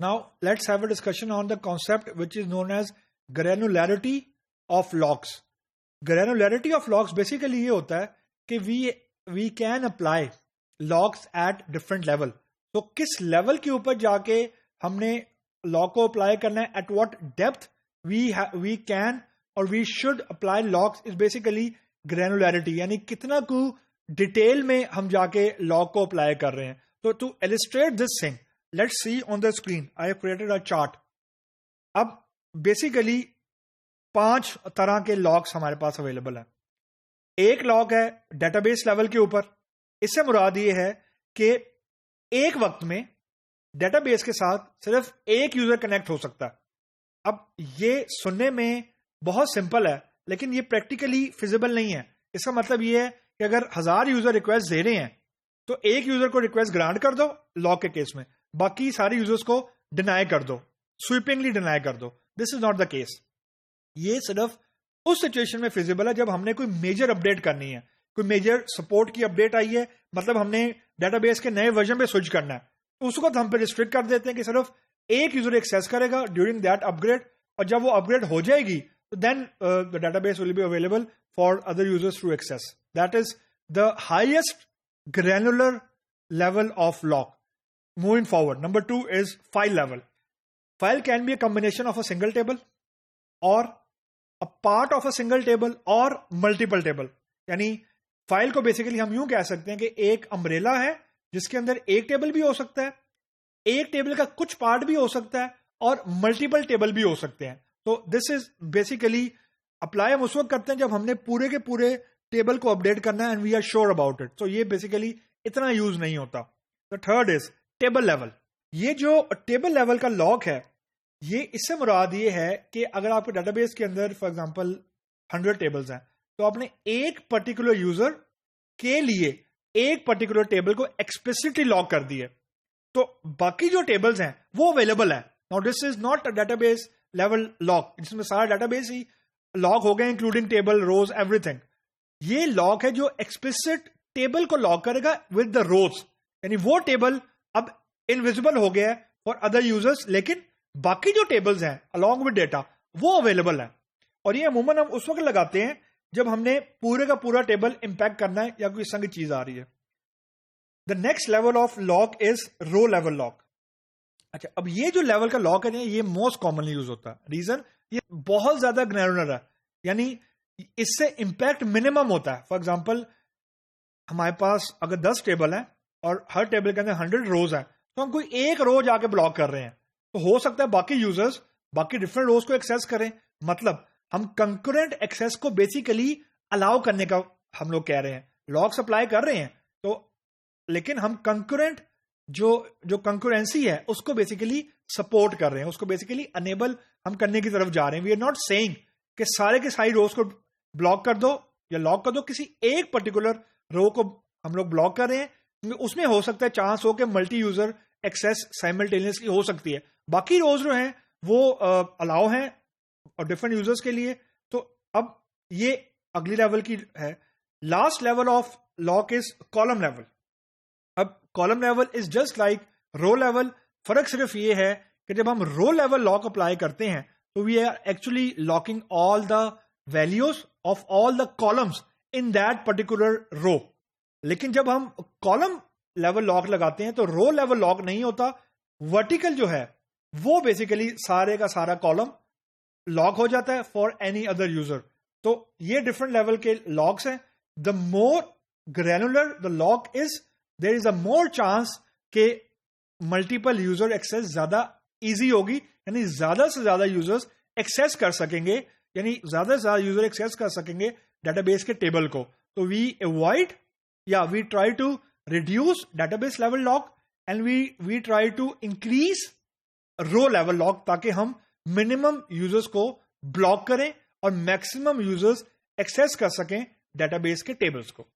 Now, let's have a discussion on the concept which is known as granularity of logs. Granularity of logs basically ये होता है कि we can apply logs at different level. तो किस level के ऊपर जाके हमने log को apply करना है, at what depth we can or we should apply logs is basically granularity. यानी कितना को डिटेल में हम जाके log को apply कर रहे हैं. तो to illustrate this thing, let's see on the screen. I have created a chart. अब basically 5 तरह के logs हमारे पास अवेलेबल है. एक log है डेटाबेस लेवल के ऊपर. इससे मुराद ये है कि एक वक्त में डेटाबेस के साथ सिर्फ एक यूजर कनेक्ट हो सकता है. अब ये सुनने में बहुत सिंपल है, लेकिन ये प्रैक्टिकली फिजिबल नहीं है. इसका मतलब ये है कि अगर 1000 यूजर रिक्वेस्ट दे रहे हैं तो एक यूजर को रिक्वेस्ट ग्रांट कर दो लॉग के केस में, बाकी सारे यूजर्स को डिनाई कर दो, स्वीपिंगली डिनाई कर दो. This is not the case. ये सिर्फ उस सिचुएशन में फिजिबल है जब हमने कोई मेजर अपडेट करनी है, कोई मेजर सपोर्ट की अपडेट आई है, मतलब हमने डेटाबेस के नए वर्जन पे स्विच करना है, तो उसको हम पे रिस्ट्रिक्ट कर देते हैं कि सिर्फ एक यूजर एक्सेस करेगा ड्यूरिंग दैट अपग्रेड, और जब वो अपग्रेड हो जाएगी तो then the database will be available for other users to access. That is the highest granular level of log. Moving forward, number 2 is file level. File can be a combination of a single table or a part of a single table or multiple table. यानी file को basically हम यूं कह सकते हैं कि एक umbrella है जिसके अंदर एक टेबल भी हो सकता है, एक टेबल का कुछ पार्ट भी हो सकता है, और मल्टीपल टेबल भी हो सकते हैं. तो दिस इज बेसिकली अप्लाई हम उस वक्त करते हैं जब हमने पूरे के पूरे टेबल को अपडेट करना है and we are sure about it. तो ये बेसिकली इतना यूज नहीं होता. The third is table level. ये जो टेबल लेवल का लॉग है, ये इससे मुराद ये है कि अगर आपके डेटाबेस के अंदर फॉर एग्जांपल 100 टेबल्स हैं, तो आपने एक पर्टिकुलर यूजर के लिए एक पर्टिकुलर टेबल को एक्सप्लिसिटली लॉग कर दिए, तो बाकी जो टेबल्स हैं वो अवेलेबल है. Now this is not a database level log जिसमें सारा डेटाबेस ही लॉग हो गए इंक्लूडिंग टेबल, रोज, एवरीथिंग. ये लॉग है जो एक्सप्लिसिट टेबल को लॉग करेगा विद द रोज, यानी वो टेबल अब इनविजिबल हो गया है फॉर अदर यूजर्स, लेकिन बाकी जो टेबल्स हैं अलॉन्ग विद डेटा वो अवेलेबल है. और ये अमूमन हम उस वक्त लगाते हैं जब हमने पूरे का पूरा टेबल इंपैक्ट करना है या कोई संग चीज आ रही है. The next level of lock is row level lock. अच्छा, अब ये जो लेवल का लॉग है ये मोस्ट कॉमनली यूज होता है. रीजन ये बहुत ज्यादा ग्रैनुलर है, यानी इससे इंपैक्ट मिनिमम होता है. फॉर एग्जांपल हमारे पास अगर 10 टेबल हैं और हर टेबल के अंदर 100 रोज हैं, तो हम कोई एक रो जाके ब्लॉक कर रहे हैं, तो हो सकता है बाकी यूजर्स बाकी डिफरेंट रोज को एक्सेस करें. मतलब हम कंकरेंट एक्सेस को बेसिकली अलाउ करने का हम लोग कह रहे हैं. लॉग सप्लाई कर रहे हैं तो, लेकिन हम कंकरेंट जो कंकरेंसी है उसको बेसिकली सपोर्ट कर रहे हैं, उसको बेसिकली अनेबल हम करने की तरफ जा रहे हैं. वी आर नॉट सेइंग कि सारे के सारी रोज को ब्लॉक कर दो या लॉक कर दो. किसी एक पर्टिकुलर रो को हम लोग ब्लॉक कर रहे हैं, उसमें हो सकता है चांस हो कि मल्टी यूजर एक्सेस साइमल्टेनियसली हो सकती है. बाकी रोज जो हैं वो अलाउ हैं और डिफरेंट यूजर्स के लिए. तो अब ये अगली लेवल की है. Last level of lock is column level. अब column level is just like row level. फर्क सिर्फ ये है कि जब हम रो लेवल लॉक अप्लाई करते हैं तो we are actually locking all the values of all the columns in that particular row. लेकिन जब हम कॉलम लेवल लॉक लगाते हैं तो रो लेवल लॉक नहीं होता. वर्टिकल जो है वो बेसिकली सारे का सारा कॉलम लॉक हो जाता है फॉर एनी अदर यूजर. तो ये डिफरेंट लेवल के लॉक्स हैं. The more granular the lock is, there is a more chance के मल्टीपल यूजर एक्सेस ज्यादा इजी होगी, यानी ज्यादा से ज्यादा यूजर्स एक्सेस कर सकेंगे, यानी ज्यादा से ज्यादा यूजर एक्सेस कर सकेंगे डेटाबेस के टेबल को. तो वी अवॉइड या we try to reduce database level lock and we try to increase row level lock, ताकि हम मिनिमम यूजर्स को ब्लॉक करें और मैक्सिमम यूजर्स एक्सेस कर सकें डेटाबेस के टेबल्स को.